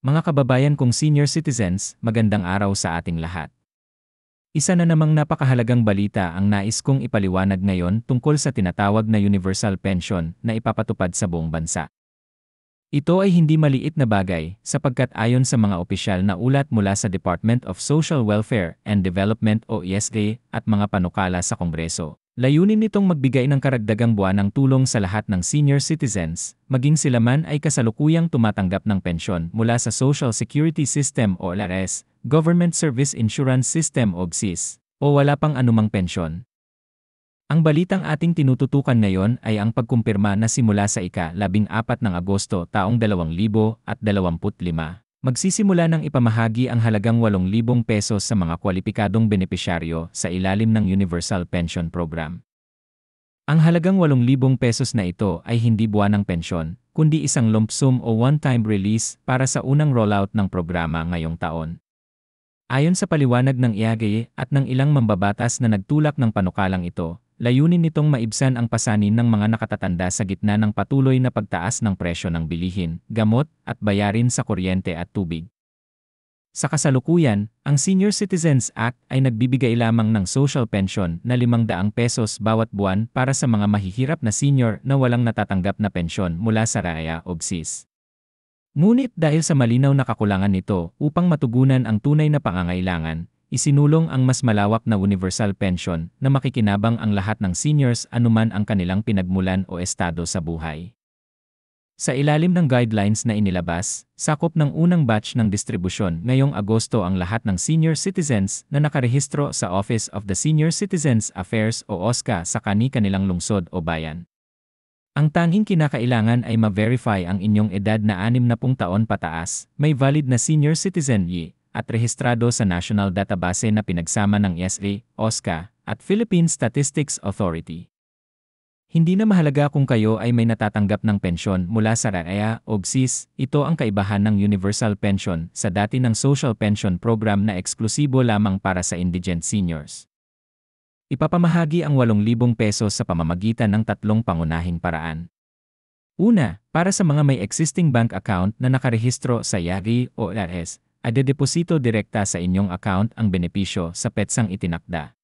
Mga kababayan kong senior citizens, magandang araw sa ating lahat. Isa na namang napakahalagang balita ang nais kong ipaliwanag ngayon tungkol sa tinatawag na universal pension na ipapatupad sa buong bansa. Ito ay hindi maliit na bagay sapagkat ayon sa mga opisyal na ulat mula sa Department of Social Welfare and Development o ESD at mga panukala sa Kongreso, layunin nitong magbigay ng karagdagang buwanang tulong sa lahat ng senior citizens, maging sila man ay kasalukuyang tumatanggap ng pensyon mula sa Social Security System o LRS, Government Service Insurance System o GSIS, o wala pang anumang pensyon. Ang balitang ating tinututukan ngayon ay ang pagkumpirma na simula sa ika-14 ng Agosto taong 2025, magsisimula ng ipamahagi ang halagang 8,000 pesos sa mga kwalipikadong benepisyaryo sa ilalim ng Universal Pension Program. Ang halagang 8,000 pesos na ito ay hindi buwanang pensyon, kundi isang lump sum o one-time release para sa unang rollout ng programa ngayong taon. Ayon sa paliwanag ng IAGE at ng ilang mambabatas na nagtulak ng panukalang ito, layunin nitong maibsan ang pasanin ng mga nakatatanda sa gitna ng patuloy na pagtaas ng presyo ng bilihin, gamot, at bayarin sa kuryente at tubig. Sa kasalukuyan, ang Senior Citizens Act ay nagbibigay lamang ng social pension na 500 pesos bawat buwan para sa mga mahihirap na senior na walang natatanggap na pensyon mula sa RAEA o GSIS. Ngunit dahil sa malinaw na kakulangan nito upang matugunan ang tunay na pangangailangan, isinulong ang mas malawak na universal pension na makikinabang ang lahat ng seniors anuman ang kanilang pinagmulan o estado sa buhay. Sa ilalim ng guidelines na inilabas, sakop ng unang batch ng distribusyon ngayong Agosto ang lahat ng senior citizens na nakarehistro sa Office of the Senior Citizens Affairs o OSCA sa kani-kanilang lungsod o bayan. Ang tanging kinakailangan ay ma-verify ang inyong edad na 60 taon pataas, may valid na senior citizen at rehistrado sa National Database na pinagsama ng ESA, OSCA, at Philippine Statistics Authority. Hindi na mahalaga kung kayo ay may natatanggap ng pensyon mula sa RAEA o GSIS, ito ang kaibahan ng Universal Pension sa dati ng Social Pension Program na eksklusibo lamang para sa indigent seniors. Ipapamahagi ang 8,000 pesos sa pamamagitan ng 3 pangunahing paraan. Una, para sa mga may existing bank account na nakarehistro sa IAGE o LRS, dedeposito direkta sa inyong account ang benepisyo sa petsang itinakda.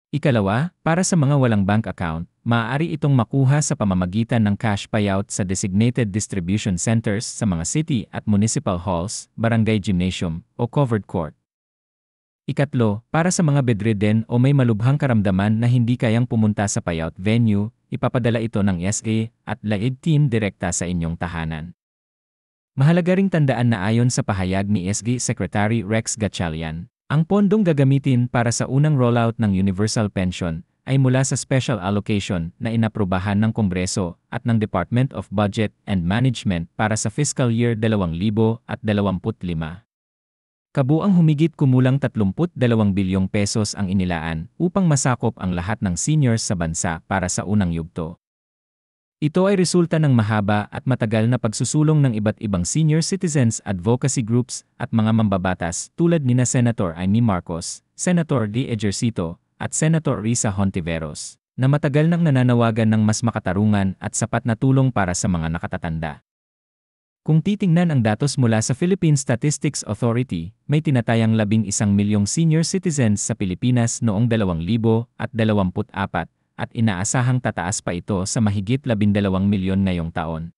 Ikalawa, para sa mga walang bank account, maaari itong makuha sa pamamagitan ng cash payout sa designated distribution centers sa mga city at municipal halls, barangay gymnasium, o covered court. Ikatlo, para sa mga bedridden o may malubhang karamdaman na hindi kayang pumunta sa payout venue, ipapadala ito ng ESA at LAID team direkta sa inyong tahanan. Mahalaga ring tandaan na ayon sa pahayag ni ESG Secretary Rex Gatchalian, ang pondong gagamitin para sa unang rollout ng Universal Pension ay mula sa special allocation na inaprubahan ng Kongreso at ng Department of Budget and Management para sa fiscal year 2025. Kabuang humigit kumulang 32 bilyong pesos ang inilaan upang masakop ang lahat ng seniors sa bansa para sa unang yugto. Ito ay resulta ng mahaba at matagal na pagsusulong ng iba't ibang senior citizens advocacy groups at mga mambabatas tulad nina Senator Amy Marcos, Senator D. Ejercito, at Senator Risa Hontiveros, na matagal nang nananawagan ng mas makatarungan at sapat na tulong para sa mga nakatatanda. Kung titingnan ang datos mula sa Philippine Statistics Authority, may tinatayang 11 milyong senior citizens sa Pilipinas noong 2024 at inaasahang tataas pa ito sa mahigit 12 milyon ngayong taon.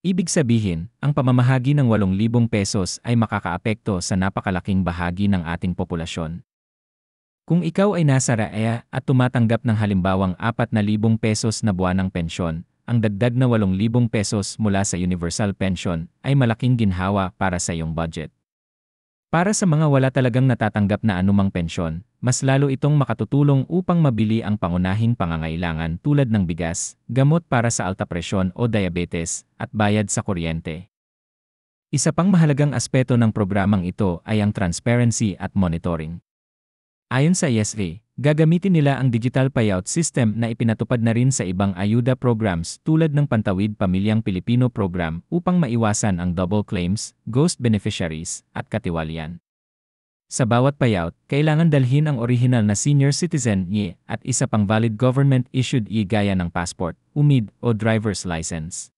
Ibig sabihin, ang pamamahagi ng 8,000 pesos ay makakaapekto sa napakalaking bahagi ng ating populasyon. Kung ikaw ay nasa RAEA at tumatanggap ng halimbawang 4,000 pesos na buwanang pensyon, ang dagdag na 8,000 pesos mula sa Universal Pension ay malaking ginhawa para sa iyong budget. Para sa mga wala talagang natatanggap na anumang pensyon, mas lalo itong makatutulong upang mabili ang pangunahing pangangailangan tulad ng bigas, gamot para sa alta presyon o diabetes, at bayad sa kuryente. Isa pang mahalagang aspeto ng programang ito ay ang transparency at monitoring. Ayon sa ESA, gagamitin nila ang digital payout system na ipinatupad na rin sa ibang ayuda programs tulad ng Pantawid Pamilyang Pilipino Program upang maiwasan ang double claims, ghost beneficiaries, at katiwalian. Sa bawat payout, kailangan dalhin ang orihinal na senior citizen at isa pang valid government-issued gaya ng passport, UMID o driver's license.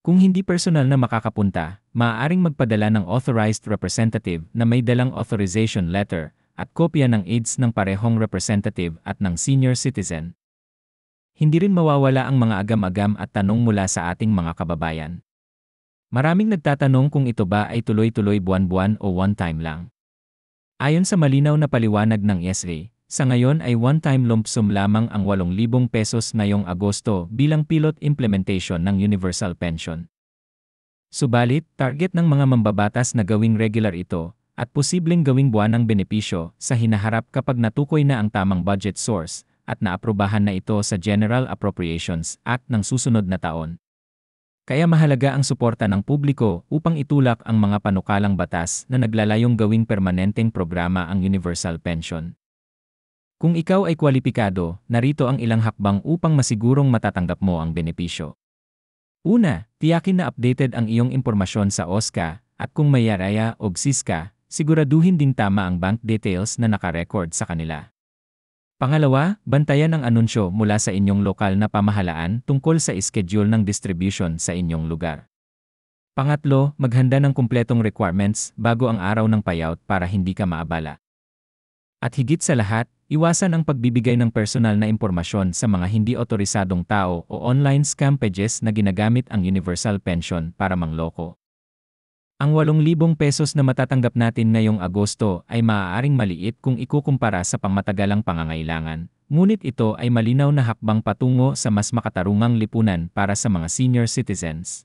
Kung hindi personal na makakapunta, maaaring magpadala ng authorized representative na may dalang authorization letter at kopya ng aids ng parehong representative at ng senior citizen. Hindi rin mawawala ang mga agam-agam at tanong mula sa ating mga kababayan. Maraming nagtatanong kung ito ba ay tuloy-tuloy buwan-buwan o one-time lang. Ayon sa malinaw na paliwanag ng ESRA, sa ngayon ay one-time lump sum lamang ang 8,000 pesos ngayong Agosto bilang pilot implementation ng Universal Pension. Subalit, target ng mga mambabatas na gawing regular ito at posibleng gawing buwanang benepisyo sa hinaharap kapag natukoy na ang tamang budget source at naaprubahan na ito sa General Appropriations Act ng susunod na taon. Kaya mahalaga ang suporta ng publiko upang itulak ang mga panukalang batas na naglalayong gawing permanenteng programa ang Universal Pension. Kung ikaw ay kwalipikado, narito ang ilang hakbang upang masigurong matatanggap mo ang benepisyo. Una, tiyakin na updated ang iyong impormasyon sa OSCA at kung may ARAYA o GSISCA, siguraduhin ding tama ang bank details na nakarecord sa kanila. Pangalawa, bantayan ang anunsyo mula sa inyong lokal na pamahalaan tungkol sa schedule ng distribution sa inyong lugar. Pangatlo, maghanda ng kumpletong requirements bago ang araw ng payout para hindi ka maabala. At higit sa lahat, iwasan ang pagbibigay ng personal na impormasyon sa mga hindi otorisadong tao o online scam pages na ginagamit ang Universal Pension para mangloko. Ang 8,000 pesos na matatanggap natin ngayong Agosto ay maaaring maliit kung ikukumpara sa pangmatagalang pangangailangan, ngunit ito ay malinaw na hakbang patungo sa mas makatarungang lipunan para sa mga senior citizens.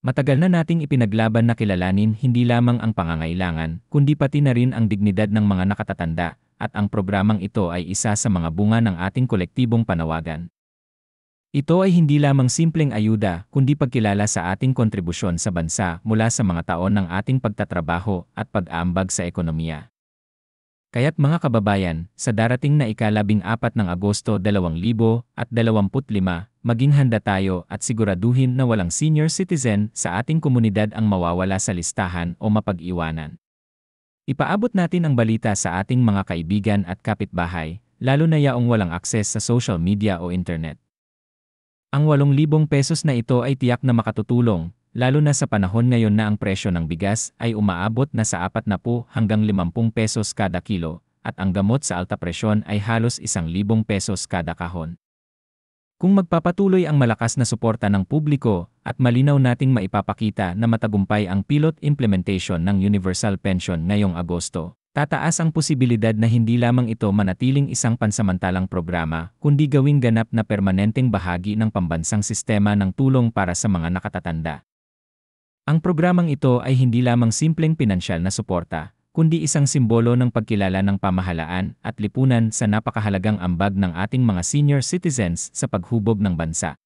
Matagal na nating ipinaglaban na kilalanin hindi lamang ang pangangailangan, kundi pati na rin ang dignidad ng mga nakatatanda, at ang programang ito ay isa sa mga bunga ng ating kolektibong panawagan. Ito ay hindi lamang simpleng ayuda, kundi pagkilala sa ating kontribusyon sa bansa mula sa mga taon ng ating pagtatrabaho at pag-aambag sa ekonomiya. Kaya't mga kababayan, sa darating na ika-14 ng Agosto 2025, maging handa tayo at siguraduhin na walang senior citizen sa ating komunidad ang mawawala sa listahan o mapag-iwanan. Ipaabot natin ang balita sa ating mga kaibigan at kapitbahay, lalo na yaong walang akses sa social media o internet. Ang 8,000 pesos na ito ay tiyak na makatutulong, lalo na sa panahon ngayon na ang presyo ng bigas ay umaabot na sa 40 hanggang 50 pesos kada kilo, at ang gamot sa alta presyon ay halos 1,000 pesos kada kahon. Kung magpapatuloy ang malakas na suporta ng publiko at malinaw nating maipapakita na matagumpay ang pilot implementation ng Universal Pension ngayong Agosto, tataas ang posibilidad na hindi lamang ito manatiling isang pansamantalang programa, kundi gawing ganap na permanenteng bahagi ng pambansang sistema ng tulong para sa mga nakatatanda. Ang programang ito ay hindi lamang simpleng pinansyal na suporta, kundi isang simbolo ng pagkilala ng pamahalaan at lipunan sa napakahalagang ambag ng ating mga senior citizens sa paghubog ng bansa.